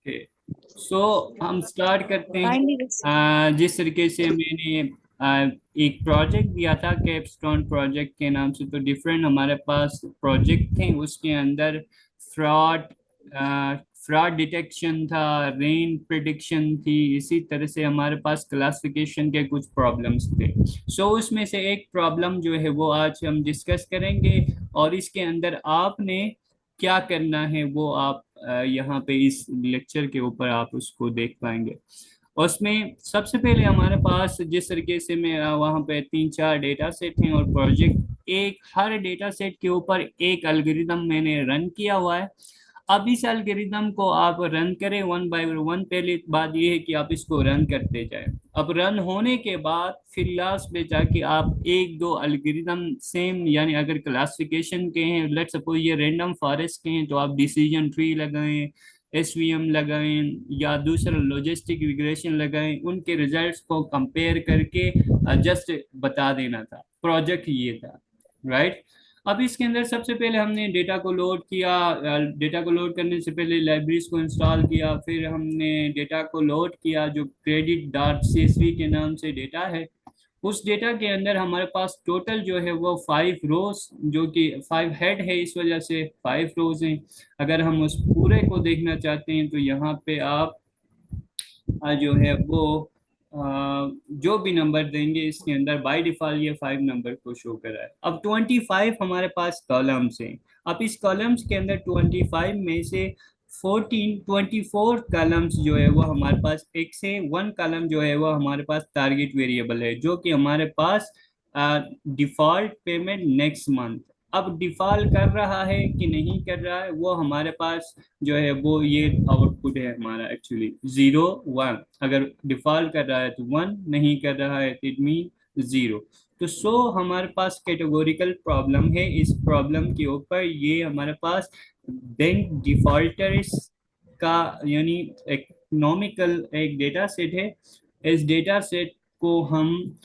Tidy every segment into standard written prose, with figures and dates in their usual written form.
Okay, सो हम start करते हैं। काइंडली बस। जिस तरीके से मैंने एक प्रोजेक्ट दिया था कैपस्टोन प्रोजेक्ट के नाम से, तो डिफरेंट हमारे पास प्रोजेक्ट थे। उसके अंदर फ्रॉड फ्रॉड डिटेक्शन था, रेन प्रिडिक्शन थी, इसी तरह से हमारे पास क्लासिफिकेशन के कुछ प्रॉब्लम्स थे। सो उसमें से एक प्रॉब्लम जो है वो आज हम डिस्कस करेंगे, और इसके अंदर आपने क्या करना है वो आप यहाँ पे इस लेक्चर के ऊपर आप उसको देख पाएंगे। उसमें सबसे पहले हमारे पास जिस तरीके से मैं वहाँ पे तीन चार डेटा सेट हैं और प्रोजेक्ट, एक हर डेटा सेट के ऊपर एक एल्गोरिदम मैंने रन किया हुआ है। अब इस एल्गोरिदम को आप रन करें वन बाय वन। पहली बात यह है कि आप इसको रन करते जाएं। अब रन होने के बाद फिर लास्ट में जाके आप एक दो एल्गोरिदम सेम, यानी अगर क्लासिफिकेशन के हैं, लेट्स सपोज ये रैंडम फॉरेस्ट के हैं, तो आप डिसीजन ट्री लगाएं, एसवीएम लगाएं, या दूसरा लॉजिस्टिक रिग्रेशन लगाएं। उनके रिजल्ट्स को कंपेयर करके जस्ट बता देना था। प्रोजेक्ट ये था, राइट। अब इसके अंदर सबसे पहले हमने डेटा को लोड किया। डेटा को लोड करने से पहले लाइब्रेरीज को इंस्टॉल किया, फिर हमने डेटा को लोड किया जो क्रेडिट डॉट सीएसवी के नाम से डेटा है। उस डेटा के अंदर हमारे पास टोटल जो है वो 5 रोज, जो कि 5 हेड है, इस वजह से 5 रोज हैं। अगर हम उस पूरे को देखना चाहते हैं तो यहाँ पे आप जो है वो अ, जो भी नंबर देंगे इसके अंदर बाय डिफॉल्ट ये 5 नंबर को शो कर रहा है। अब 25 हमारे पास कॉलम्स हैं। अब इस कॉलम्स के अंदर 25 में से 24 कॉलम्स जो है वो हमारे पास एक से वन कॉलम जो है वो हमारे पास टारगेट वेरिएबल है, जो कि हमारे पास डिफॉल्ट पेमेंट नेक्स्ट मंथ। अब डिफॉल्ट कर रहा है कि नहीं कर रहा है वो हमारे पास जो है वो ये आउटपुट है हमारा, एक्चुअली 0 1। अगर डिफॉल्ट कर रहा है तो 1, नहीं कर रहा है तो इट मीन 0। तो सो हमारे पास कैटेगोरिकल प्रॉब्लम है। इस प्रॉब्लम के ऊपर ये हमारे पास बैंक डिफॉल्टर्स का, यानी इकोनॉमिकल एक डेटा सेट है। इस डेटा सेट को हम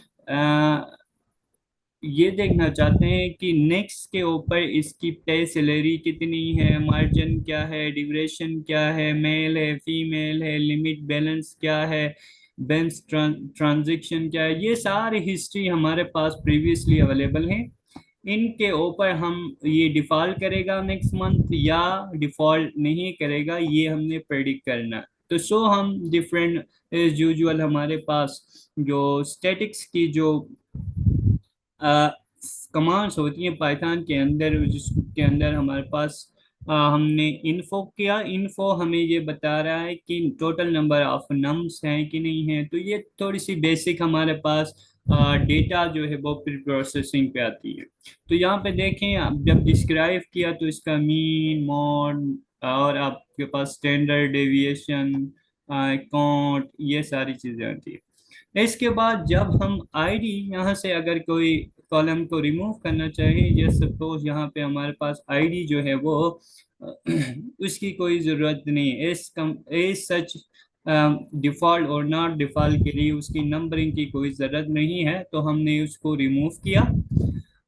ये देखना चाहते हैं कि नेक्स्ट के ऊपर इसकी पे सैलरी कितनी है, मार्जिन क्या है, ड्यूरेशन क्या है, मेल है फीमेल है, लिमिट बैलेंस क्या है, बैंक ट्रांजैक्शन क्या है। ये सारी हिस्ट्री हमारे पास प्रीवियसली अवेलेबल है। इनके ऊपर हम ये डिफॉल्ट करेगा नेक्स्ट मंथ या डिफॉल्ट नहीं करेगा, ये हमने प्रेडिक्ट करना है। तो सो हम डिफरेंट एज यूजुअल हमारे पास जो स्टैटिक्स की जो कमांड्स होती हैं पाइथन के अंदर, जिसके अंदर हमारे पास हमने इन्फो किया। इन्फो हमें ये बता रहा है कि टोटल नंबर ऑफ नम्स हैं कि नहीं है। तो ये थोड़ी सी बेसिक हमारे पास डेटा जो है वो प्री प्रोसेसिंग पे आती है। तो यहाँ पे देखें, आप जब डिस्क्राइब किया तो इसका मीन मॉड और आपके पास स्टैंडर्ड डेविएशन, काउंट, ये सारी चीजें आती है। इसके बाद जब हम आईडी यहाँ से अगर कोई कॉलम को रिमूव करना चाहें, या सपोज यहाँ पे हमारे पास आईडी जो है वो उसकी कोई ज़रूरत नहीं है। इस सच डिफ़ॉल्ट और नॉट डिफ़ॉल्ट के लिए उसकी नंबरिंग की कोई ज़रूरत नहीं है, तो हमने उसको रिमूव किया।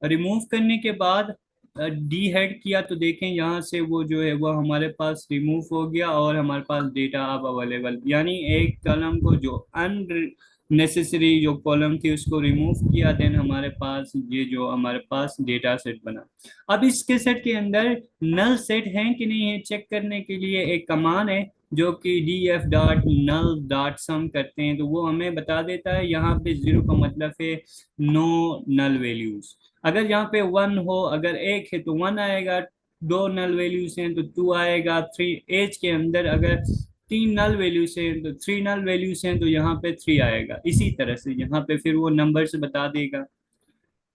रिमूव करने के बाद डी हेड किया तो देखें यहाँ से वो जो है वो हमारे पास रिमूव हो गया, और हमारे पास डेटा अब अवेलेबल, यानी एक कॉलम को जो अननेसेसरी जो कॉलम थी उसको रिमूव किया, देन हमारे पास ये जो हमारे पास डेटा सेट बना। अब इसके सेट के अंदर नल सेट है कि नहीं है चेक करने के लिए एक कमांड है, जो कि df.null.sum करते हैं, तो वो हमें बता देता है। यहाँ पे 0 का मतलब है नो नल वैल्यूज। अगर यहाँ पे 1 हो, अगर एक है तो 1 आएगा, दो नल वैल्यूज हैं तो 2 आएगा, थ्री एज के अंदर अगर 3 नल वैल्यूज हैं तो 3 नल वैल्यूज हैं तो यहाँ पे 3 आएगा। इसी तरह से यहाँ पे फिर वो नंबर से बता देगा।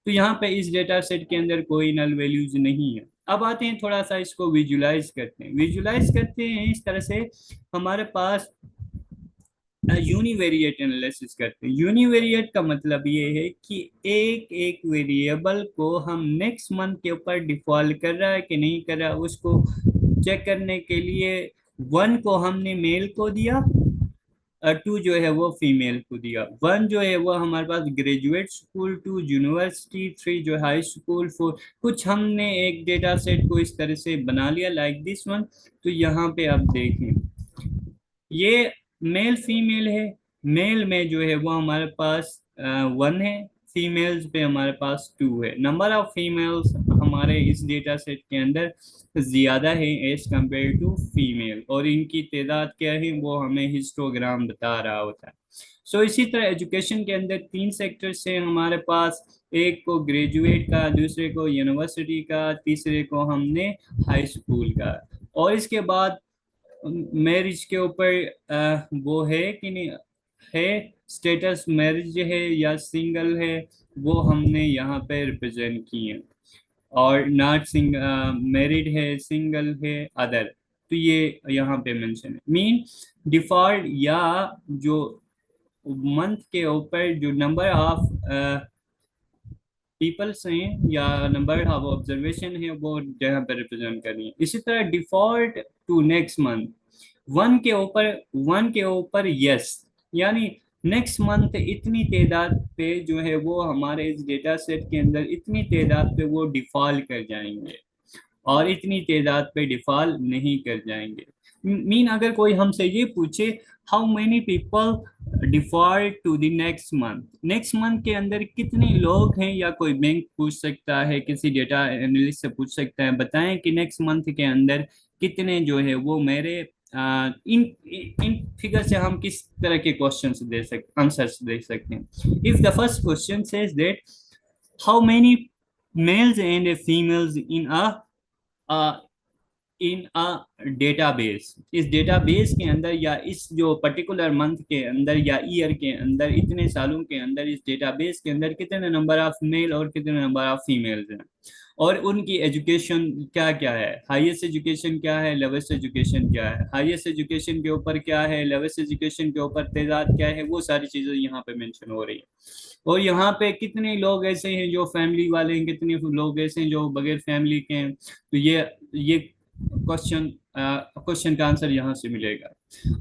तो यहाँ पे इस डेटा सेट के अंदर कोई नल वैल्यूज नहीं है। अब आते हैं थोड़ा सा इसको विजुलाइज करते हैं। विजुलाइज करते हैं इस तरह से, हमारे पास यूनिवेरिएट एनालिसिस करते हैं। यूनिवेरिएट का मतलब ये है कि एक एक वेरिएबल को हम नेक्स्ट मंथ के ऊपर डिफॉल्ट कर रहा है कि नहीं कर रहा, उसको चेक करने के लिए 1 को हमने मेल को दिया, 2 जो है वो फीमेल को दिया। 1 जो है वो हमारे पास ग्रेजुएट स्कूल, 2 यूनिवर्सिटी, 3 जो हाई स्कूल, 4 कुछ हमने एक डेटा सेट को इस तरह से बना लिया लाइक दिस वन। तो यहाँ पे आप देखें ये मेल फीमेल है। मेल में जो है वो हमारे पास 1 है, फीमेल्स पे हमारे पास 2 है। नंबर ऑफ फीमेल्स हमारे इस डेटा सेट के अंदर ज्यादा है एज कंपेयर टू फीमेल, और इनकी तादाद क्या है वो हमें हिस्टोग्राम बता रहा होता है। सो इसी तरह एजुकेशन के अंदर 3 सेक्टर्स हैं हमारे पास। एक को ग्रेजुएट का, दूसरे को यूनिवर्सिटी का, तीसरे को हमने हाई स्कूल का। और इसके बाद मैरिज के ऊपर वो है कि नहीं है, स्टेटस मैरिज है या सिंगल है, वो हमने यहाँ पे रिप्रेजेंट किए। और नॉट मैरिड है, सिंगल है, अदर, तो ये यहाँ पे मेंशन है। मीन डिफॉल्ट या जो मंथ के ऊपर जो नंबर ऑफ पीपल्स हैं या नंबर ऑफ ऑब्जर्वेशन है वो जहाँ पे रिप्रेजेंट करनी है। इसी तरह default to next month, one के ऊपर, वन के ऊपर यस, यानी नेक्स्ट मंथ इतनी तादाद पे जो है वो हमारे इस डेटा सेट के अंदर इतनी तादाद पे वो डिफॉल्ट कर जाएंगे, और इतनी तादाद पे डिफॉल्ट नहीं कर जाएंगे। मीन अगर कोई हमसे ये पूछे how many people default to the next month, next month के अंदर कितने लोग हैं, या कोई बैंक पूछ सकता है, किसी डेटा एनालिस्ट से पूछ सकता है, बताएं कि नेक्स्ट मंथ के अंदर कितने जो है वो मेरे इन इन फिगर से हम किस तरह के क्वेश्चन दे सकते, आंसर्स दे सकते हैं। If the first question says that how many males and females in a database, इस डेटाबेस के अंदर या इस जो पर्टिकुलर मंथ के अंदर या ईयर के अंदर, इतने सालों के अंदर इस डेटाबेस के अंदर कितने नंबर ऑफ मेल और कितने नंबर ऑफ फीमेल्स हैं, और उनकी एजुकेशन क्या क्या है, हाईएस्ट एजुकेशन क्या है, लोवेस्ट एजुकेशन क्या है, हाईएस्ट एजुकेशन के ऊपर क्या है, लोवेस्ट एजुकेशन के ऊपर तादाद क्या है, वो सारी चीजें यहाँ पे मेंशन हो रही है। और यहाँ पे कितने लोग ऐसे हैं जो फैमिली वाले हैं, कितने लोग ऐसे हैं जो बगैर फैमिली के हैं, तो ये क्वेश्चन क्वेश्चन का आंसर यहाँ से मिलेगा।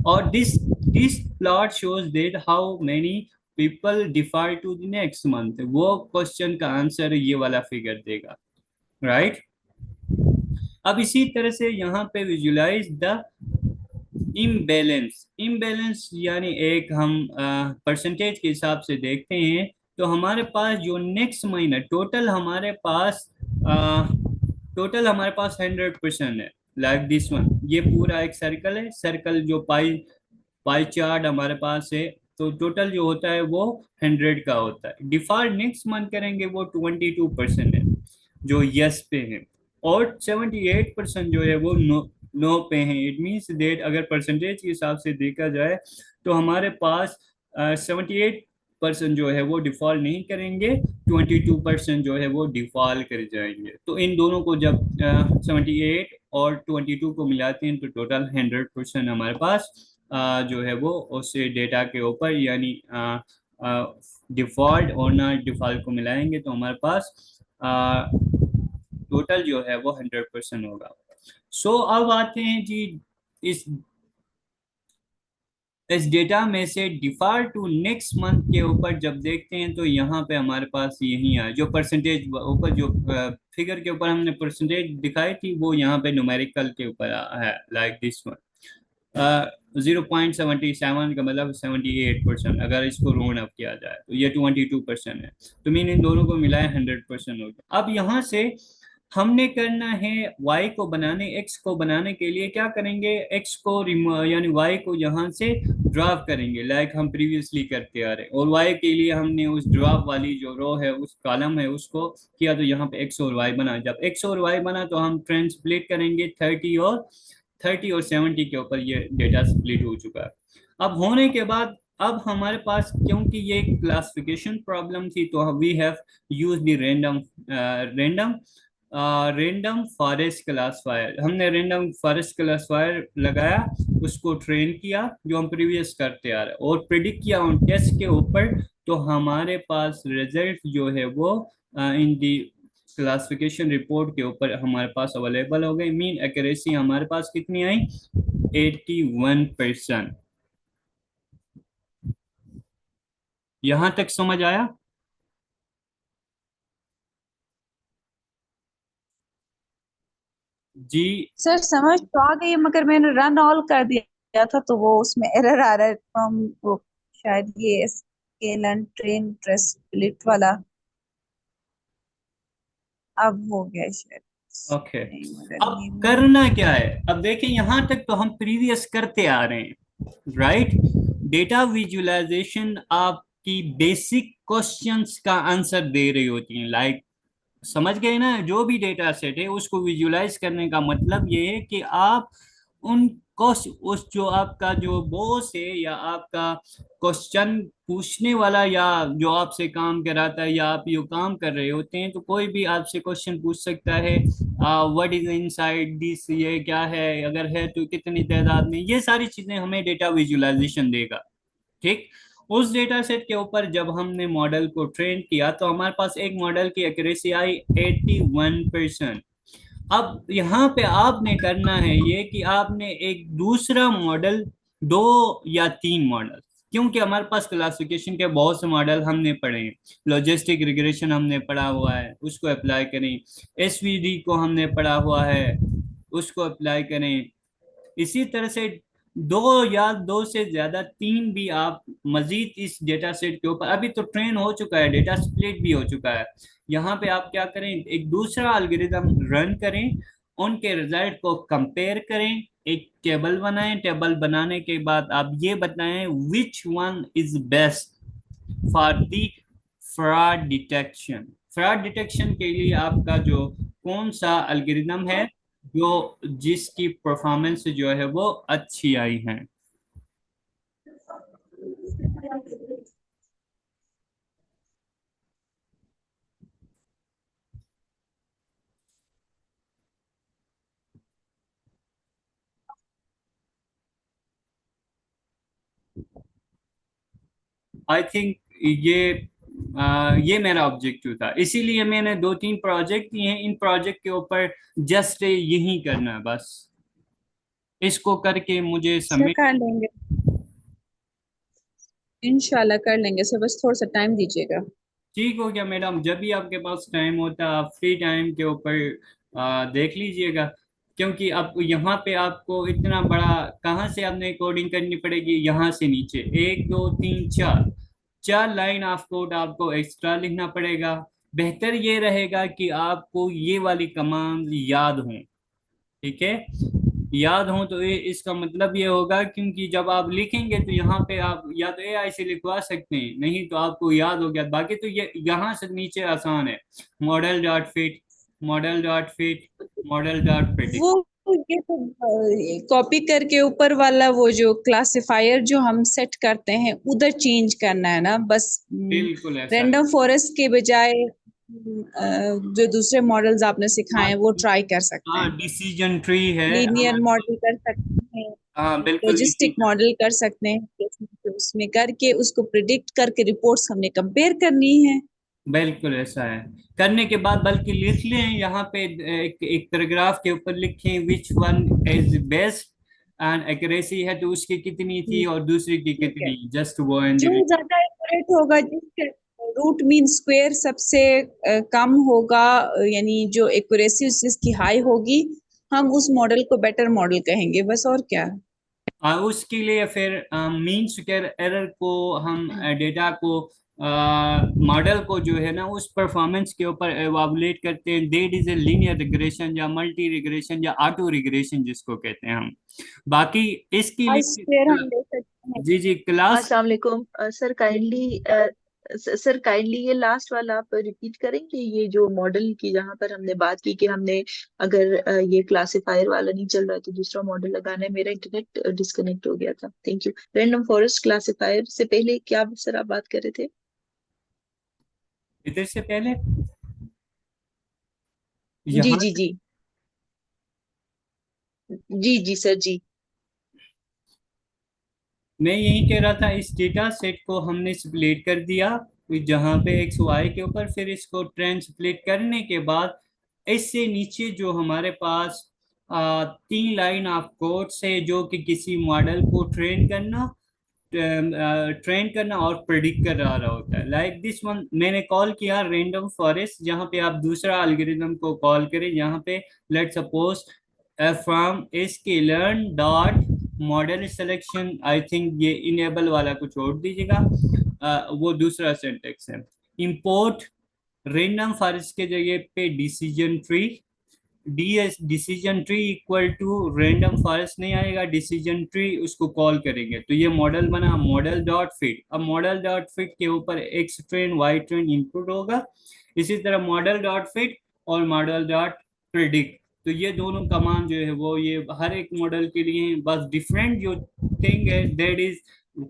और this this plot shows that how many people differ to the next month, वो क्वेश्चन का आंसर ये वाला फिगर देगा, राइट। अब इसी तरह से यहाँ पे विजुलाइज द इम्बैलेंस, इम्बैलेंस यानी एक हम परसेंटेज के हिसाब से देखते हैं, तो हमारे पास जो नेक्स्ट महीना टोटल हमारे पास 100% है, लाइक दिस वन, ये पूरा एक सर्कल है, सर्कल जो पाई पाई चार्ट हमारे पास है, तो टोटल जो होता है वो 100 का होता है। डिफॉल्ट नेक्स्ट मंथ करेंगे वो 22% है जो यस पे है, और 78% जो है वो नो नो पे हैं। इट मीन्स डेट अगर परसेंटेज के हिसाब से देखा जाए तो हमारे पास 78% जो है वो डिफॉल्ट नहीं करेंगे, 22% जो है वो डिफॉल्ट कर जाएंगे। तो इन दोनों को जब 78 और 22 को मिलाते हैं तो टोटल 100% हमारे पास जो है वो उससे डेटा के ऊपर, यानी डिफॉल्ट और ना डिफॉल्ट को मिलाएंगे तो हमारे पास टोटल जो है वो 100% होगा। सो अब आते हैं जी इस इस डेटा में से डिफॉल्ट टू नेक्स्ट मंथ के ऊपर जब देखते हैं तो यहाँ पे हमारे पास यही है जो परसेंटेज ऊपर जो फिगर के ऊपर हमने परसेंटेज दिखाई थी वो यहाँ पे न्यूमेरिकल के ऊपर है, लाइक दिस वन। 0.77 का मतलब 78%, अगर इसको राउंड अप किया जाए तो ये 22% है। तो मीन इन दोनों को मिलाए 100% हो गया। अब यहाँ से हमने करना है y को बनाने, x को बनाने के लिए क्या करेंगे, x को यानी y को यहाँ से ड्रॉप करेंगे, लाइक हम प्रीवियसली करते आ रहे हैं, और y के लिए हमने उस ड्रॉप वाली जो रो है, उस कॉलम है, उसको किया, तो यहाँ पे x और y बना। जब x और y बना तो हम ट्रांसलेट करेंगे 30 और 70 के ऊपर, ये डेटा स्प्लिट हो चुका है। अब होने के बाद अब हमारे पास, क्योंकि ये क्लासिफिकेशन प्रॉब्लम थी, तो we have use the random random forest classifier, हमने रैंडम फॉरेस्ट क्लासफायर लगाया, उसको ट्रेन किया जो हम प्रीवियस करते आ रहे, और प्रिडिक्ट किया उन टेस्ट के ऊपर, तो हमारे पास रिजल्ट जो है वो इन दी क्लासिफिकेशन रिपोर्ट के ऊपर हमारे पास अवेलेबल हो गई। मीन एक्यूरेसी हमारे पास कितनी आई, 81%। यहां तक समझ आया जी। सर समझ तो आ गई, मगर मैंने रन ऑल कर दिया किया था तो वो उसमें एरर आ रहा है फ्रॉम वो, शायद ये scale and train trace split वाला अब हो गया शायद। ओके। नहीं अब मॉडल करना क्या है, अब देखिए यहाँ तक तो हम प्रीवियस करते आ रहे हैं, राइट। डेटा विजुअलाइजेशन आपकी बेसिक क्वेश्चंस का आंसर दे रही होती है, लाइक समझ गए ना, जो भी डेटा सेट है उसको विजुलाइज करने का मतलब ये है कि आप उन उस जो आपका जो बॉस है या आपका क्वेश्चन पूछने वाला या जो आपसे काम कराता है या आप यो काम कर रहे होते हैं, तो कोई भी आपसे क्वेश्चन पूछ सकता है, व्हाट इज इनसाइड दिस, ये क्या है, अगर है तो कितनी तादाद में, ये सारी चीजें हमें डेटा विजुअलाइजेशन देगा। ठीक। उस डेटा सेट के ऊपर जब हमने मॉडल को ट्रेन किया तो हमारे पास एक मॉडल की एक्यूरेसी आई 81%। अब यहाँ पे आपने करना है ये कि आपने एक दूसरा मॉडल, दो या तीन मॉडल, क्योंकि हमारे पास क्लासिफिकेशन के बहुत से मॉडल हमने पढ़े हैं, लॉजिस्टिक रिग्रेशन हमने पढ़ा हुआ है, उसको अप्लाई करें, एसवीडी को हमने पढ़ा हुआ है, उसको अप्लाई करें। इसी तरह से दो या दो से ज्यादा तीन भी आप मजीद इस डेटा सेट के ऊपर, अभी तो ट्रेन हो चुका है, डेटा स्प्लिट भी हो चुका है, यहाँ पे आप क्या करें, एक दूसरा एल्गोरिदम रन करें, उनके रिजल्ट को कंपेयर करें, एक टेबल बनाएं, टेबल बनाने के बाद आप ये बताएं which one is best for the fraud detection. Fraud detection के लिए आपका जो कौन सा एल्गोरिदम है जो जिसकी परफॉर्मेंस जो है वो अच्छी आई है। आई थिंक ये ये मेरा ऑब्जेक्टिव था, इसीलिए मैंने दो तीन प्रोजेक्ट दिए हैं, इन प्रोजेक्ट के ऊपर जस्ट यही करना है बस, इसको करके मुझे से सबमिट। कर लेंगे, इंशाल्लाह कर लेंगे, सर बस थोड़ा सा टाइम दीजिएगा। ठीक हो गया मैडम, जब भी आपके पास टाइम होता है आप फ्री टाइम के ऊपर देख लीजिएगा, क्योंकि अब यहाँ पे आपको इतना बड़ा कहाँ से आपने कोडिंग करनी पड़ेगी, यहाँ से नीचे एक दो तीन चार, चार लाइन ऑफ कोड आपको एक्स्ट्रा लिखना पड़ेगा। बेहतर ये रहेगा कि आपको ये वाली कमांड याद हो, ठीक है, याद हो तो ये इसका मतलब ये होगा, क्योंकि जब आप लिखेंगे तो यहाँ पे आप या तो एआई से लिखवा सकते हैं, नहीं तो आपको याद हो गया, बाकी तो ये यहाँ से नीचे आसान है, model dot fit, model dot fit, model dot predict. वो ये तो कॉपी करके ऊपर वाला वो जो क्लासिफायर जो हम सेट करते हैं उधर चेंज करना है ना बस। बिल्कुल ऐसा है। रैंडम फॉरेस्ट के बजाय जो दूसरे मॉडल्स आपने सिखाए हाँ, हैं वो ट्राई कर सकते हाँ हैं। डिसीजन ट्री है लीनियर हमारे पास। मॉडल कर सकते हैं, हाँ बिल्कुल लॉजिस्टिक डिसीजन। मॉडल कर सकते हैं, उसमें करके उसको प्रिडिक्ट करके रिपोर्ट्स हमने कंपेयर करनी है। बिल्कुल ऐसा है, करने के बाद बल्कि लिख लें यहाँ पे, एक पैराग्राफ के ऊपर लिखें which one is best and accuracy है तो उसकी कितनी थी और दूसरी की ठीक है, कितनी, जस्ट वो एंड जो ज्यादा एक्यूरेट होगा जिसके रूट मीन स्क्वायर सबसे कम होगा, यानी जो एक्यूरेसी जिसकी हाई होगी हम उस मॉडल को बेटर मॉडल कहेंगे, बस और क्या। उसके लिए फिर मीन स्क्वायर एरर को हम डेटा को मॉडल को जो है ना उस परफॉर्मेंस के ऊपर एवालुएट करते हैं, that is a linear regression या मल्टी रिग्रेशन या ऑटो रिग्रेशन जिसको कहते हैं हम। बाकी इसके हाई लिए स्क्वायर हम ले सकते हैं। जी जी क्लास। अस्सलाम वालेकुम सर काइंडली ये लास्ट वाला आप रिपीट करेंगे, ये जो मॉडल की जहाँ पर हमने बात की कि हमने अगर ये क्लासिफायर वाला नहीं चल रहा है तो दूसरा मॉडल लगाना है। मेरा इंटरनेट डिस्कनेक्ट हो गया था। Thank you. Random forest classifier से पहले क्या सर आप बात कर रहे थे? इधर से पहले जी यहाँ जी जी। जी जी सर जी। मैं यही कह रहा था, इस डेटा सेट को हमने स्प्लिट कर दिया जहाँ पे एक्स वाई के ऊपर, फिर इसको ट्रेन स्प्लिट करने के बाद इससे नीचे जो हमारे पास तीन लाइन ऑफ कोड्स है जो कि किसी मॉडल को ट्रेन करना और प्रेडिक्ट कर रहा होता है, लाइक दिस वन मैंने कॉल किया रेंडम फॉरेस्ट, जहाँ पे आप दूसरा एल्गोरिदम को कॉल करें, यहाँ पे let suppose from sklearn dot model selection I think ये इनेबल वाला को छोड़ दीजिएगा, वो दूसरा सिंटेक्स है। इंपोर्ट रेंडम फॉरेस्ट के जगह पे decision tree, decision tree equal to random forest नहीं आएगा, डिसीजन ट्री उसको कॉल करेंगे तो ये मॉडल बना मॉडल डॉट फिट। अब मॉडल डॉट फिट के ऊपर X train Y train input होगा, इसी तरह मॉडल डॉट फिट और मॉडल डॉट प्रिडिक्ट। तो ये दोनों कमांड जो है वो ये हर एक मॉडल के लिए हैं, बस डिफरेंट जो थिंग है दैट इज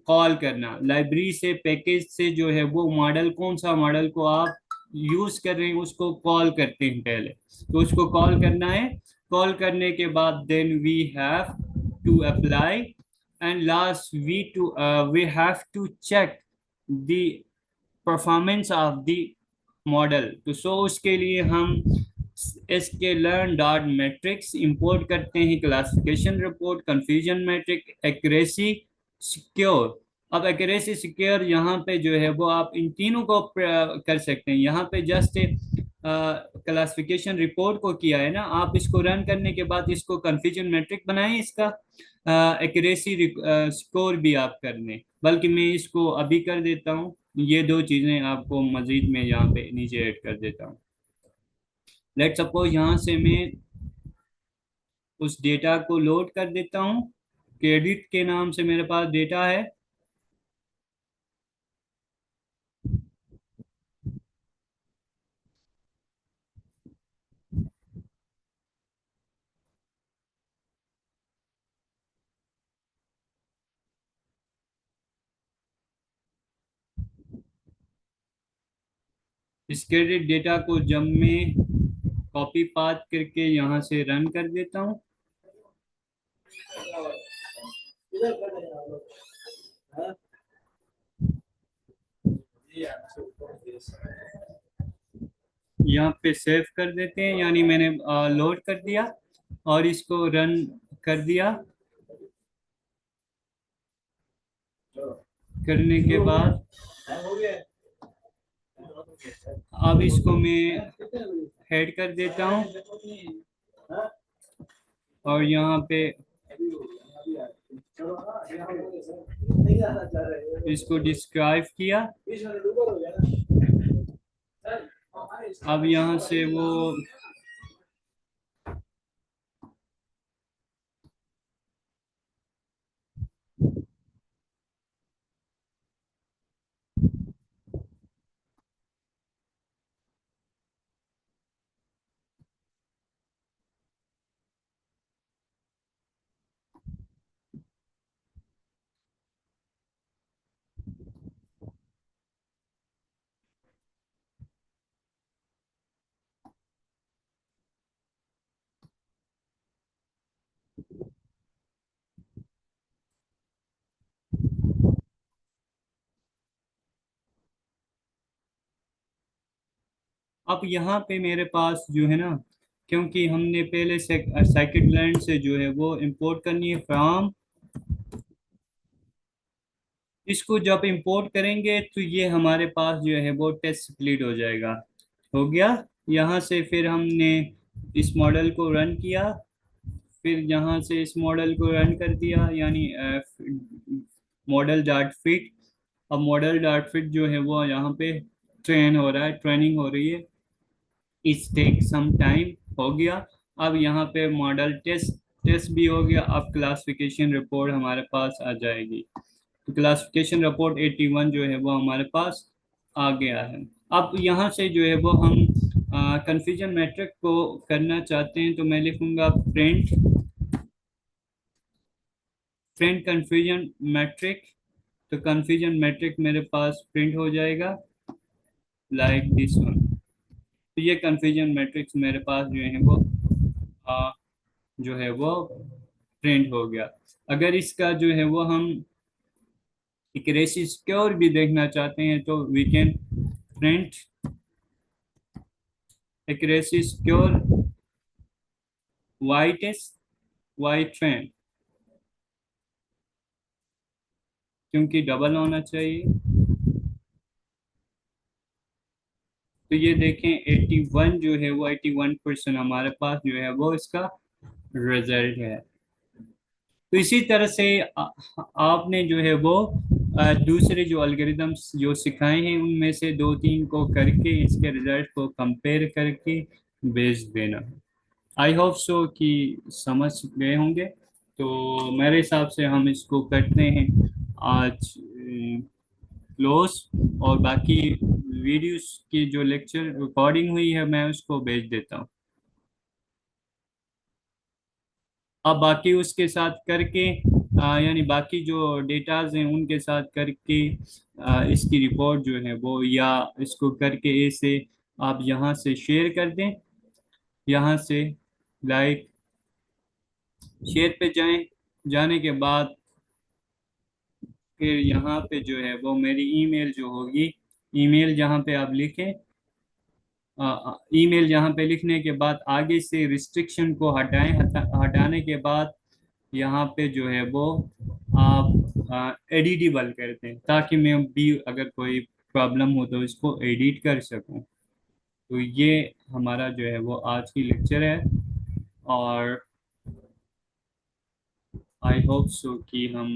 कॉल करना लाइब्रेरी से पैकेज से जो है वो मॉडल, कौन सा मॉडल को आप यूज कर रहे हैं उसको कॉल करते हैं पहले, तो उसको कॉल करना है। कॉल करने के बाद then we have to apply and last we have to check the performance of the model. तो सो उसके लिए हम sklearn डॉट मैट्रिक्स इंपोर्ट करते हैं, classification report, confusion matrix, accuracy, score. अब एक्यूरेसी सिक्योर यहाँ पे जो है वो आप इन तीनों को कर सकते हैं। यहाँ पे जस्ट क्लासिफिकेशन रिपोर्ट को किया है ना, आप इसको रन करने के बाद इसको कंफ्यूजन मैट्रिक बनाएं, इसका एक्यूरेसी स्कोर भी आप कर लें। बल्कि मैं इसको अभी कर देता हूँ, ये दो चीजें आपको मजीद में यहाँ पे नीचे ऐड कर देता हूँ। लेट सपोज यहाँ से मैं उस डेटा को लोड कर देता हूँ, क्रेडिट के नाम से मेरे पास डेटा है। इस क्रेडिट डेटा को जब मैं कॉपी पाथ करके यहाँ से रन कर देता हूँ, यहाँ पे सेव कर देते हैं, यानी मैंने लोड कर दिया और इसको रन कर दिया। करने के बाद अब इसको मैं हेड कर देता हूँ और यहाँ पे इसको डिस्क्राइब किया। अब यहाँ से वो अब यहाँ पे मेरे पास जो है ना, क्योंकि हमने पहले scikit-learn से जो है वो इंपोर्ट करनी है फ्रॉम, इसको जब इंपोर्ट करेंगे तो ये हमारे पास जो है वो टेस्ट स्प्लिट हो जाएगा। हो गया। यहाँ से फिर हमने इस मॉडल को रन किया, फिर यहाँ से इस मॉडल को रन कर दिया, यानी मॉडल डॉट फिट। अब मॉडल डॉट फिट जो है वो यहाँ पे ट्रेन हो रहा है, ट्रेनिंग हो रही है, इस टेक सम टाइम। हो गया। अब यहाँ पे मॉडल टेस्ट टेस्ट भी हो गया। अब क्लासिफिकेशन रिपोर्ट हमारे पास आ जाएगी। तो क्लासिफिकेशन रिपोर्ट 81 जो है वो हमारे पास आ गया है। अब यहाँ से जो है वो हम कंफ्यूजन मैट्रिक को करना चाहते हैं, तो मैं लिखूंगा प्रिंट प्रिंट कंफ्यूजन मैट्रिक। तो कंफ्यूजन मैट्रिक मेरे पास प्रिंट हो जाएगा लाइक दिस वन। तो ये कंफ्यूजन मैट्रिक्स मेरे पास जो है वो आ, जो है वो प्रिंट हो गया। अगर इसका जो है वो हम एक्यूरेसी स्कोर भी देखना चाहते हैं तो we can print accuracy score Y test Y train, क्योंकि डबल होना चाहिए। तो ये देखें 81 जो है वो 81% हमारे पास जो है वो इसका रिजल्ट है। तो इसी तरह से आपने जो है वो दूसरे जो एल्गोरिदम्स जो सिखाए हैं उनमें से 2-3 को करके इसके रिजल्ट को कंपेयर करके भेज देना। आई होप सो कि समझ गए होंगे। तो मेरे हिसाब से हम इसको करते हैं आज क्लोज, और बाकी वीडियोस की जो लेक्चर रिकॉर्डिंग हुई है मैं उसको भेज देता हूँ। अब बाकी उसके साथ करके यानी बाकी जो डेटाज हैं उनके साथ करके इसकी रिपोर्ट जो है वो, या इसको करके ऐसे आप यहाँ से शेयर कर दें, यहाँ से लाइक शेयर पे जाएं, जाने के बाद फिर यहाँ पे जो है वो मेरी ईमेल जो होगी, ईमेल जहाँ पे आप लिखें, ईमेल जहाँ पे लिखने के बाद आगे से रिस्ट्रिक्शन को हटाएं, हटाने के बाद यहाँ पे जो है वो आप एडिटेबल करते हैं, ताकि मैं भी अगर कोई प्रॉब्लम हो तो इसको एडिट कर सकूं। तो ये हमारा जो है वो आज की लेक्चर है, और आई होप सो कि हम